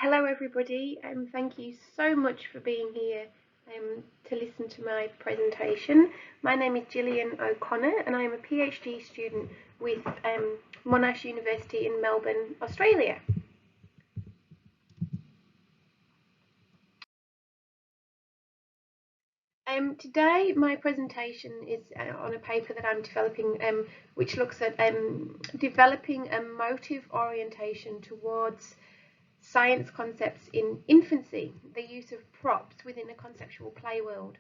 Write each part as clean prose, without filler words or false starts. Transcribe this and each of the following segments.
Hello everybody, thank you so much for being here to listen to my presentation. My name is Gillian O'Connor and I am a PhD student with Monash University in Melbourne, Australia. Today my presentation is on a paper that I'm developing which looks at developing a motive orientation towards science concepts in infancy, the use of props within a conceptual play world.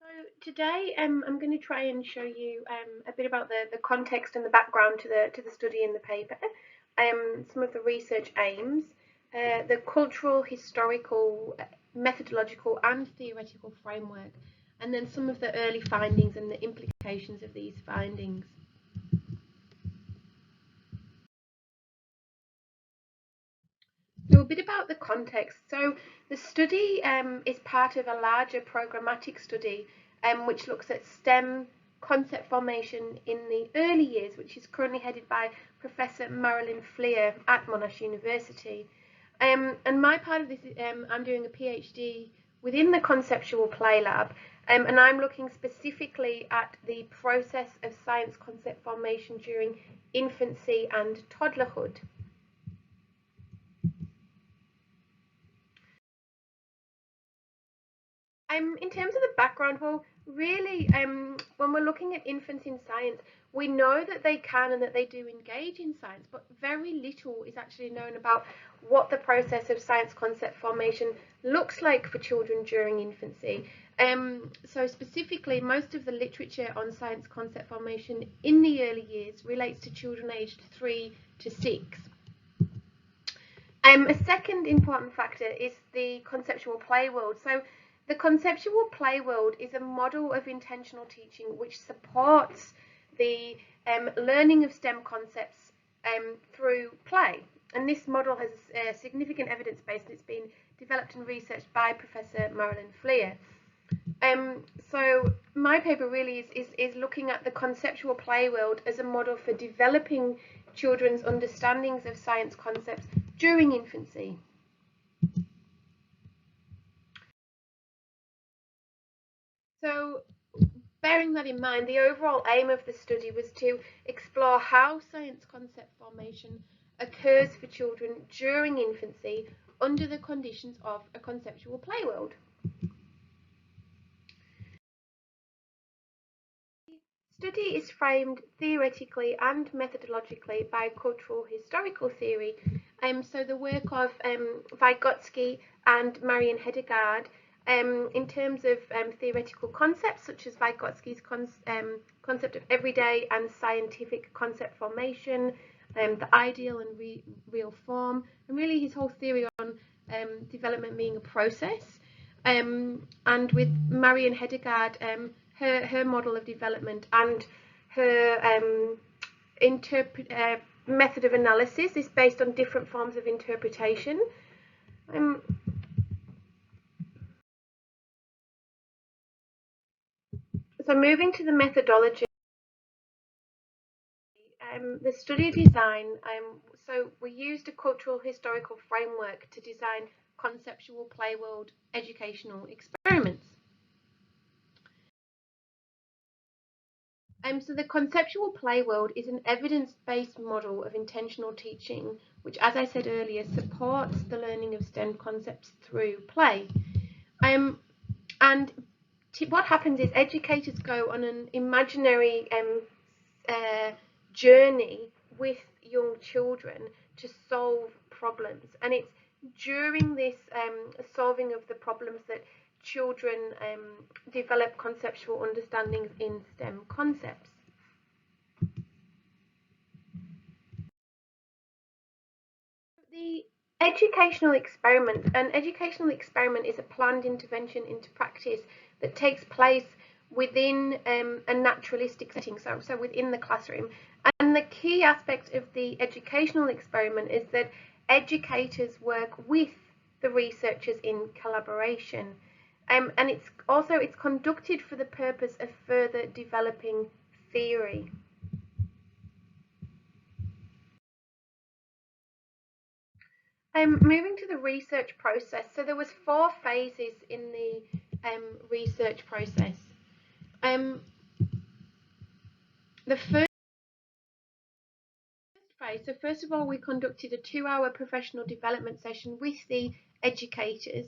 So today I'm going to try and show you a bit about the context and the background to the study in the paper, some of the research aims, the cultural, historical, methodological and theoretical framework, and then some of the early findings and the implications of these findings. So a bit about the context. So the study is part of a larger programmatic study which looks at STEM concept formation in the early years, which is currently headed by Professor Marilyn at Monash University. And my part of this, I'm doing a PhD within the conceptual play lab, and I'm looking specifically at the process of science concept formation during infancy and toddlerhood. In terms of the background, well, really, when we're looking at infants in science, we know that they can and that they do engage in science, but very little is actually known about what the process of science concept formation looks like for children during infancy. So specifically, most of the literature on science concept formation in the early years relates to children aged 3 to 6. A second important factor is the conceptual play world. So the conceptual play world is a model of intentional teaching which supports the learning of STEM concepts through play. And this model has significant evidence base, and it's been developed and researched by Professor Marilyn. So my paper really is looking at the conceptual play world as a model for developing children's understandings of science concepts during infancy. So, bearing that in mind, the overall aim of the study was to explore how science concept formation occurs for children during infancy under the conditions of a conceptual play world. The study is framed theoretically and methodologically by cultural historical theory. So the work of Vygotsky and Marian Hedegaard in terms of theoretical concepts such as Vygotsky's concept of everyday and scientific concept formation, the ideal and real form, and really his whole theory on development being a process. And with Marian Hedegaard, her model of development and her method of analysis is based on different forms of interpretation. So moving to the methodology, the study design, so we used a cultural historical framework to design conceptual play world educational experiments. So the conceptual play world is an evidence-based model of intentional teaching, which, as I said earlier, supports the learning of STEM concepts through play. And what happens is educators go on an imaginary journey with young children to solve problems, and it's during this solving of the problems that children develop conceptual understandings in STEM concepts. The educational experiment. An educational experiment is a planned intervention into practice that takes place within a naturalistic setting, so within the classroom. And the key aspect of the educational experiment is that educators work with the researchers in collaboration. And it's conducted for the purpose of further developing theory. Moving to the research process, so there was 4 phases in the research process. The first phase, so first of all, we conducted a 2-hour professional development session with the educators,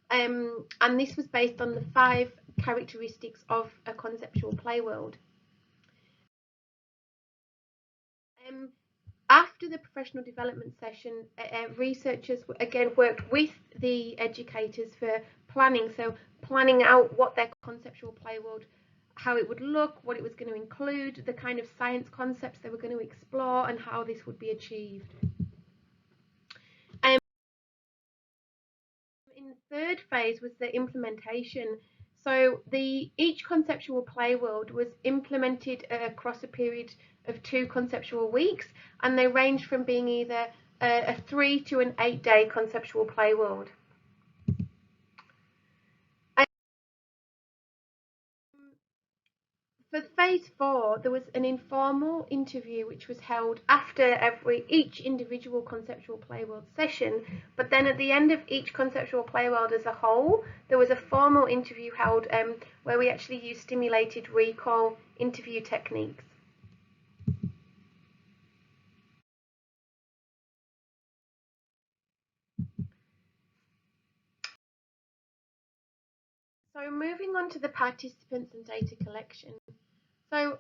and this was based on the 5 characteristics of a conceptual play world. After the professional development session, researchers again worked with the educators for planning, so planning out what their conceptual play world, how it would look, what it was going to include, the kind of science concepts they were going to explore, and how this would be achieved. In the third phase was the implementation. So each conceptual play world was implemented across a period of 2 conceptual weeks, and they ranged from being either a 3 to an 8-day conceptual play world. For phase 4, there was an informal interview which was held after each individual conceptual play world session, but then at the end of each conceptual play world as a whole, there was a formal interview held where we actually used stimulated recall interview techniques. So moving on to the participants and data collection. So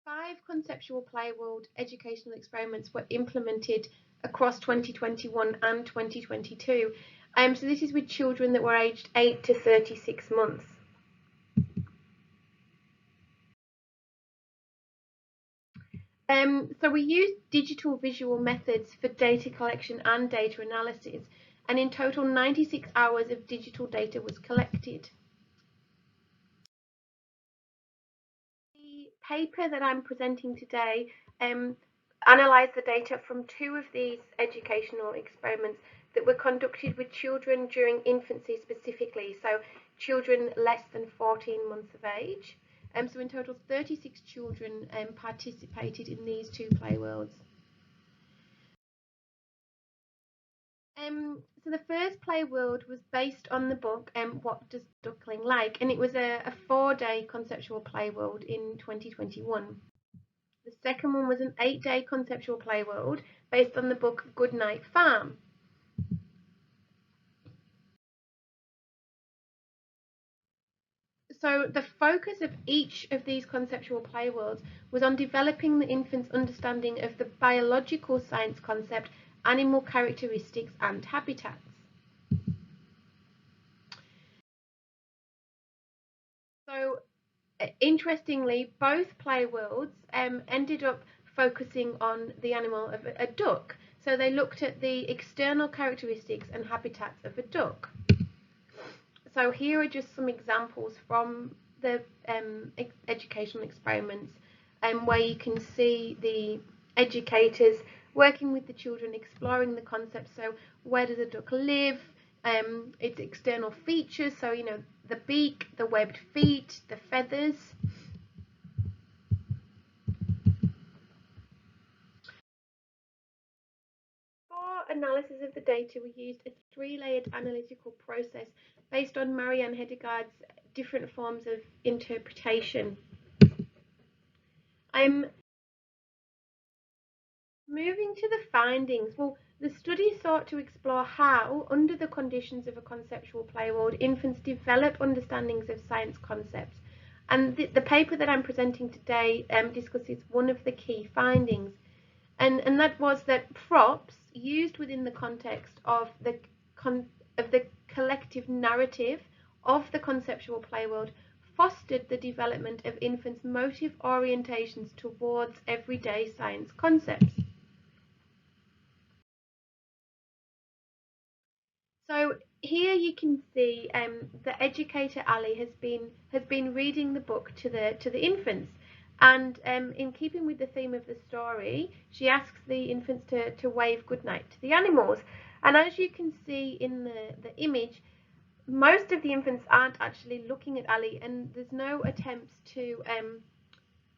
5 conceptual play world educational experiments were implemented across 2021 and 2022. So this is with children that were aged 8 to 36 months. So we used digital visual methods for data collection and data analysis, and in total 96 hours of digital data was collected. The paper that I'm presenting today analysed the data from 2 of these educational experiments that were conducted with children during infancy specifically, so children less than 14 months of age. So in total 36 children participated in these 2 play worlds. So the first play world was based on the book What Does Duckling Like? And it was a 4-day conceptual play world in 2021. The second one was an 8-day conceptual play world based on the book Goodnight Farm. So the focus of each of these conceptual play worlds was on developing the infant's understanding of the biological science concept, animal characteristics and habitats. So interestingly, both play worlds ended up focusing on the animal of a duck. So they looked at the external characteristics and habitats of a duck. So here are just some examples from the educational experiments where you can see the educators working with the children, exploring the concept. So where does a duck live? Its external features, so the beak, the webbed feet, the feathers. For analysis of the data, we used a 3-layered analytical process based on Marianne Hedegaard's different forms of interpretation. I'm moving to the findings. Well, the study sought to explore how, under the conditions of a conceptual play world, infants develop understandings of science concepts. And the paper that I'm presenting today discusses one of the key findings. And that was that props used within the context of the collective narrative of the conceptual play world fostered the development of infants' motive orientations towards everyday science concepts. So here you can see the educator Ali has been reading the book to the infants, and in keeping with the theme of the story, she asks the infants to wave goodnight to the animals. And as you can see in the image, most of the infants aren't actually looking at Ali, and there's no attempts to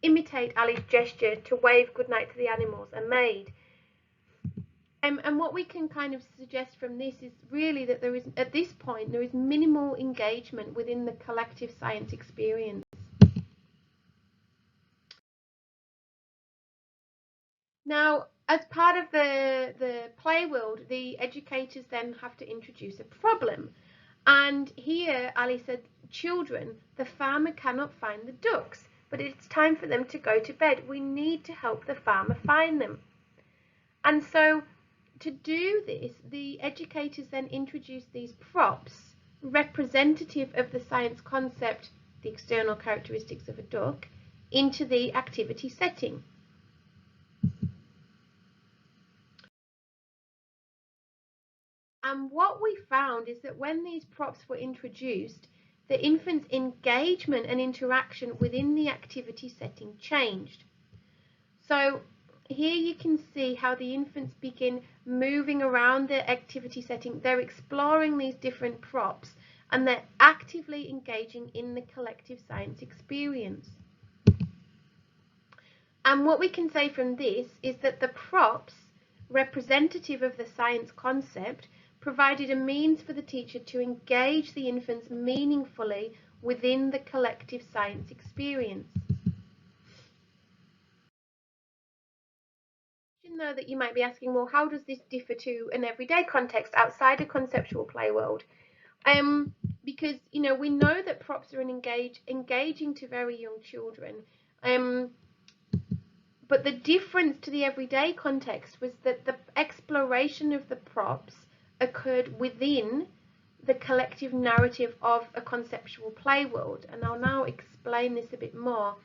imitate Ali's gesture to wave goodnight to the animals are made. And what we can kind of suggest from this is really that there is, at this point, there is minimal engagement within the collective science experience. Now, as part of the play world, the educators then have to introduce a problem. And here Ali said, children, the farmer cannot find the ducks, but it's time for them to go to bed. We need to help the farmer find them. And so to do this, the educators then introduce these props representative of the science concept, the external characteristics of a duck, into the activity setting. And what we found is that when these props were introduced, the infant's engagement and interaction within the activity setting changed. So here you can see how the infants begin moving around the activity setting. They're exploring these different props and they're actively engaging in the collective science experience. And what we can say from this is that the props, representative of the science concept, provided a means for the teacher to engage the infants meaningfully within the collective science experience. Though that you might be asking, well, how does this differ to an everyday context outside a conceptual play world? Because we know that props are engaging to very young children. But the difference to the everyday context was that the exploration of the props occurred within the collective narrative of a conceptual play world. And I'll now explain this a bit more.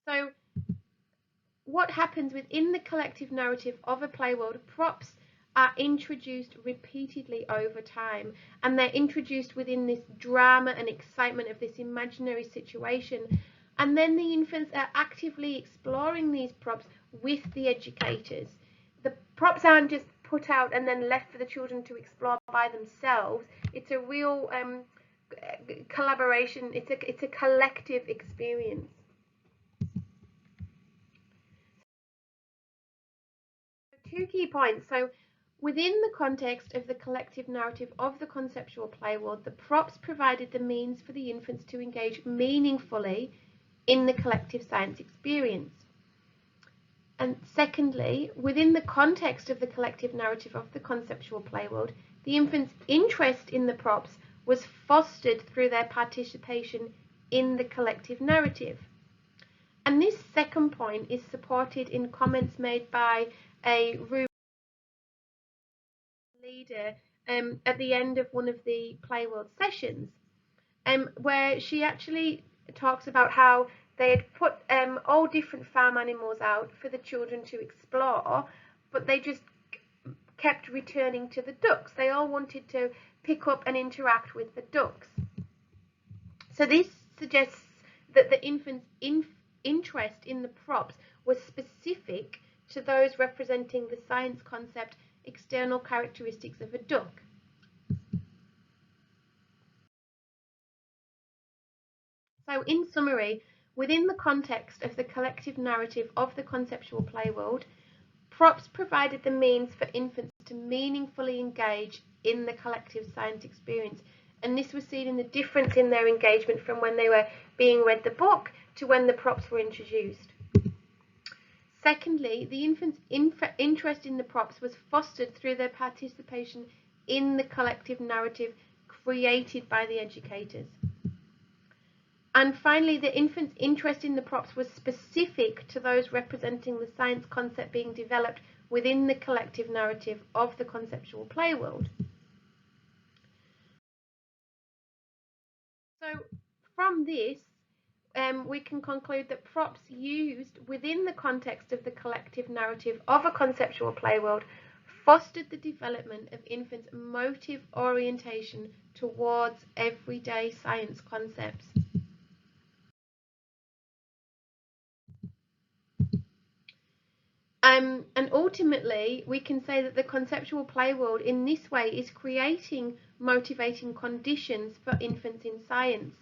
So what happens within the collective narrative of a play world, props are introduced repeatedly over time, and they're introduced within this drama and excitement of this imaginary situation. And then the infants are actively exploring these props with the educators. The props aren't just put out and then left for the children to explore by themselves. It's a real collaboration. It's a collective experience. Two key points. So within the context of the collective narrative of the conceptual play world, the props provided the means for the infants to engage meaningfully in the collective science experience. And secondly, within the context of the collective narrative of the conceptual play world, the infants' interest in the props was fostered through their participation in the collective narrative. And this second point is supported in comments made by a leader at the end of one of the play world sessions, where she actually talks about how they had put all different farm animals out for the children to explore, but they just kept returning to the ducks. They all wanted to pick up and interact with the ducks. So this suggests that the infant's interest in the props was specific to those representing the science concept external characteristics of a duck. So in summary, within the context of the collective narrative of the conceptual play world, props provided the means for infants to meaningfully engage in the collective science experience. And this was seen in the difference in their engagement from when they were being read the book to when the props were introduced. Secondly, the infants' interest in the props was fostered through their participation in the collective narrative created by the educators. And finally, the infant's interest in the props was specific to those representing the science concept being developed within the collective narrative of the conceptual play world. So from this, we can conclude that props used within the context of the collective narrative of a conceptual play world fostered the development of infants' motive orientation towards everyday science concepts. And ultimately, we can say that the conceptual play world in this way is creating motivating conditions for infants in science.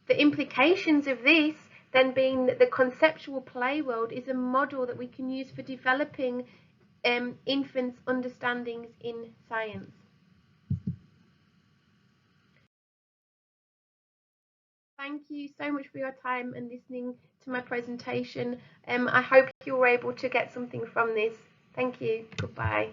The implications of this then being that the conceptual play world is a model that we can use for developing infants' understandings in science. Thank you so much for your time and listening to my presentation. I hope you were able to get something from this. Thank you. Goodbye.